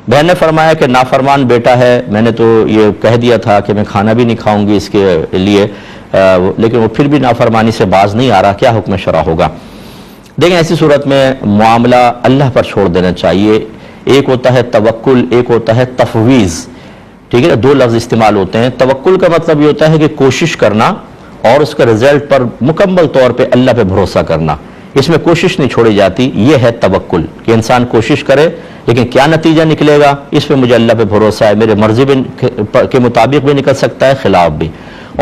بہن نے فرمایا کہ نافرمان بیٹا ہے، میں نے تو یہ کہہ دیا تھا کہ میں کھانا بھی نہیں کھاؤں گی اس کے لیے، لیکن وہ پھر بھی نافرمانی سے باز نہیں آ رہا، کیا حکم شرع ہوگا؟ دیکھیں ایسی صورت میں معاملہ اللہ پر چھوڑ دینا چاہیے۔ ایک ہوتا ہے توکل، ایک ہوتا ہے تفویض، ٹھیک ہے نا؟ دو لفظ استعمال ہوتے ہیں۔ توکل کا مطلب یہ ہوتا ہے کہ کوشش کرنا اور اس کا رزلٹ پر مکمل طور پہ اللہ پہ بھروسہ کرنا، اس میں کوشش نہیں چھوڑی جاتی، یہ ہے توکل کہ انسان کوشش کرے لیکن کیا نتیجہ نکلے گا اس پہ مجھے اللہ پہ بھروسہ ہے، میرے مرضی کے مطابق بھی نکل سکتا ہے، خلاف بھی۔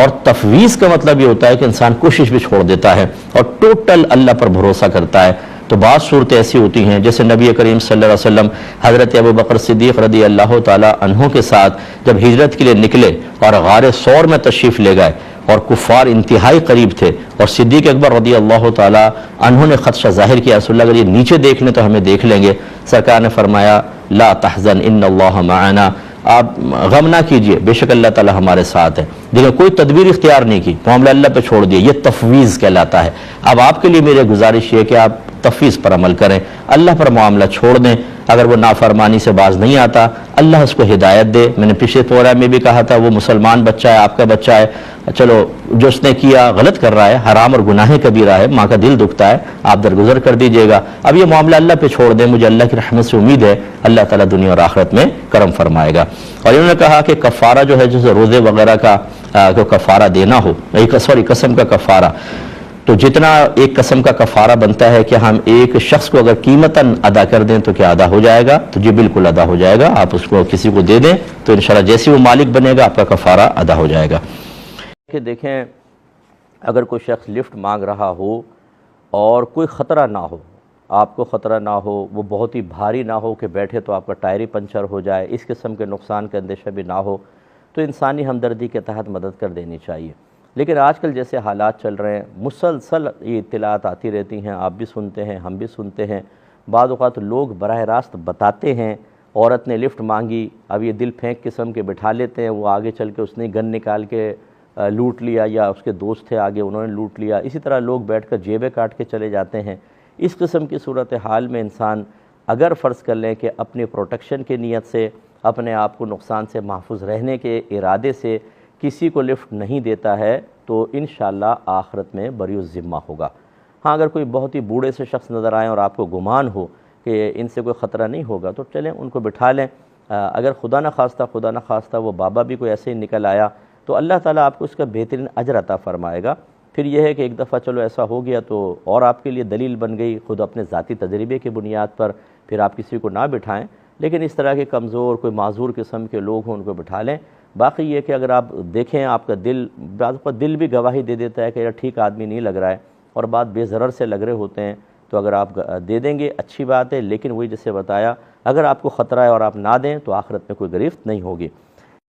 اور تفویض کا مطلب یہ ہوتا ہے کہ انسان کوشش بھی چھوڑ دیتا ہے اور ٹوٹل اللہ پر بھروسہ کرتا ہے۔ تو بعض صورتیں ایسی ہوتی ہیں جیسے نبی کریم صلی اللہ علیہ وسلم حضرت ابو بکر صدیق رضی اللہ تعالی عنہ کے ساتھ جب ہجرت کے لیے نکلے اور غار ثور میں تشریف لے گئے اور کفار انتہائی قریب تھے، اور صدیق اکبر رضی اللہ تعالی عنہ نے خدشہ ظاہر کیا، رسول اللہ اگر یہ نیچے دیکھ لیں تو ہمیں دیکھ لیں گے۔ سرکار نے فرمایا لا تحزن ان اللہ معنا، آپ غم نہ کیجئے، بے شک اللہ تعالی ہمارے ساتھ ہے۔ دیکھیں کوئی تدبیر اختیار نہیں کی، معاملہ اللہ پہ چھوڑ دیا، یہ تفویض کہلاتا ہے۔ اب آپ کے لیے میرے گزارش یہ ہے کہ آپ تفویض پر عمل کریں، اللہ پر معاملہ چھوڑ دیں۔ اگر وہ نافرمانی سے باز نہیں آتا، اللہ اس کو ہدایت دے۔ میں نے پچھلے پروگرام میں بھی کہا تھا وہ مسلمان بچہ ہے، آپ کا بچہ ہے، چلو جو اس نے کیا غلط کر رہا ہے، حرام اور گناہ کبیرہ ہے، ماں کا دل دکھتا ہے، آپ درگزر کر دیجئے گا۔ اب یہ معاملہ اللہ پہ چھوڑ دیں، مجھے اللہ کی رحمت سے امید ہے اللہ تعالیٰ دنیا اور آخرت میں کرم فرمائے گا۔ اور انہوں نے کہا کہ کفارہ جو ہے جیسے روزے وغیرہ کا کفارہ دینا ہو، قسم کا کفارہ، تو جتنا ایک قسم کا کفارہ بنتا ہے کہ ہم ایک شخص کو اگر قیمتاً ادا کر دیں تو کیا ادا ہو جائے گا؟ تو جی بالکل ادا ہو جائے گا، آپ اس کو کسی کو دے دیں تو انشاءاللہ جیسے وہ مالک بنے گا آپ کا کفارہ ادا ہو جائے گا۔ کہ دیکھیں اگر کوئی شخص لفٹ مانگ رہا ہو اور کوئی خطرہ نہ ہو، آپ کو خطرہ نہ ہو، وہ بہت ہی بھاری نہ ہو کہ بیٹھے تو آپ کا ٹائر ہی پنچر ہو جائے، اس قسم کے نقصان کا اندیشہ بھی نہ ہو، تو انسانی ہمدردی کے تحت مدد کر دینی چاہیے۔ لیکن آج کل جیسے حالات چل رہے ہیں، مسلسل یہ اطلاعات آتی رہتی ہیں، آپ بھی سنتے ہیں، ہم بھی سنتے ہیں، بعض اوقات لوگ براہ راست بتاتے ہیں عورت نے لفٹ مانگی، اب یہ دل پھینک قسم کے بٹھا لیتے ہیں، وہ آگے چل کے اس نے گن نکال کے لوٹ لیا، یا اس کے دوست تھے آگے انہوں نے لوٹ لیا، اسی طرح لوگ بیٹھ کر جیبیں کاٹ کے چلے جاتے ہیں۔ اس قسم کی صورتحال میں انسان اگر فرض کر لیں کہ اپنی پروٹیکشن کی نیت سے، اپنے آپ کو نقصان سے محفوظ رہنے کے ارادے سے کسی کو لفٹ نہیں دیتا ہے تو انشاءاللہ آخرت میں بری الذمہ ہوگا۔ ہاں اگر کوئی بہت ہی بوڑھے سے شخص نظر آئیں اور آپ کو گمان ہو کہ ان سے کوئی خطرہ نہیں ہوگا تو چلیں ان کو بٹھا لیں۔ اگر خدا نہ خواستہ وہ بابا بھی کوئی ایسے ہی نکل آیا تو اللہ تعالیٰ آپ کو اس کا بہترین اجر عطا فرمائے گا۔ پھر یہ ہے کہ ایک دفعہ چلو ایسا ہو گیا تو اور آپ کے لیے دلیل بن گئی، خود اپنے ذاتی تجربے کی بنیاد پر پھر آپ کسی کو نہ بٹھائیں، لیکن اس طرح کے کمزور کوئی معذور قسم کے لوگ ہوں ان کو بٹھا لیں۔ باقی یہ کہ اگر آپ دیکھیں آپ کا دل، بعض اوقات دل بھی گواہی دے دیتا ہے کہ یار ٹھیک آدمی نہیں لگ رہا ہے اور بات بے ضرر سے لگ رہے ہوتے ہیں، تو اگر آپ دے دیں گے اچھی بات ہے، لیکن وہی جیسے بتایا اگر آپ کو خطرہ ہے اور آپ نہ دیں تو آخرت میں کوئی گرفت نہیں ہوگی۔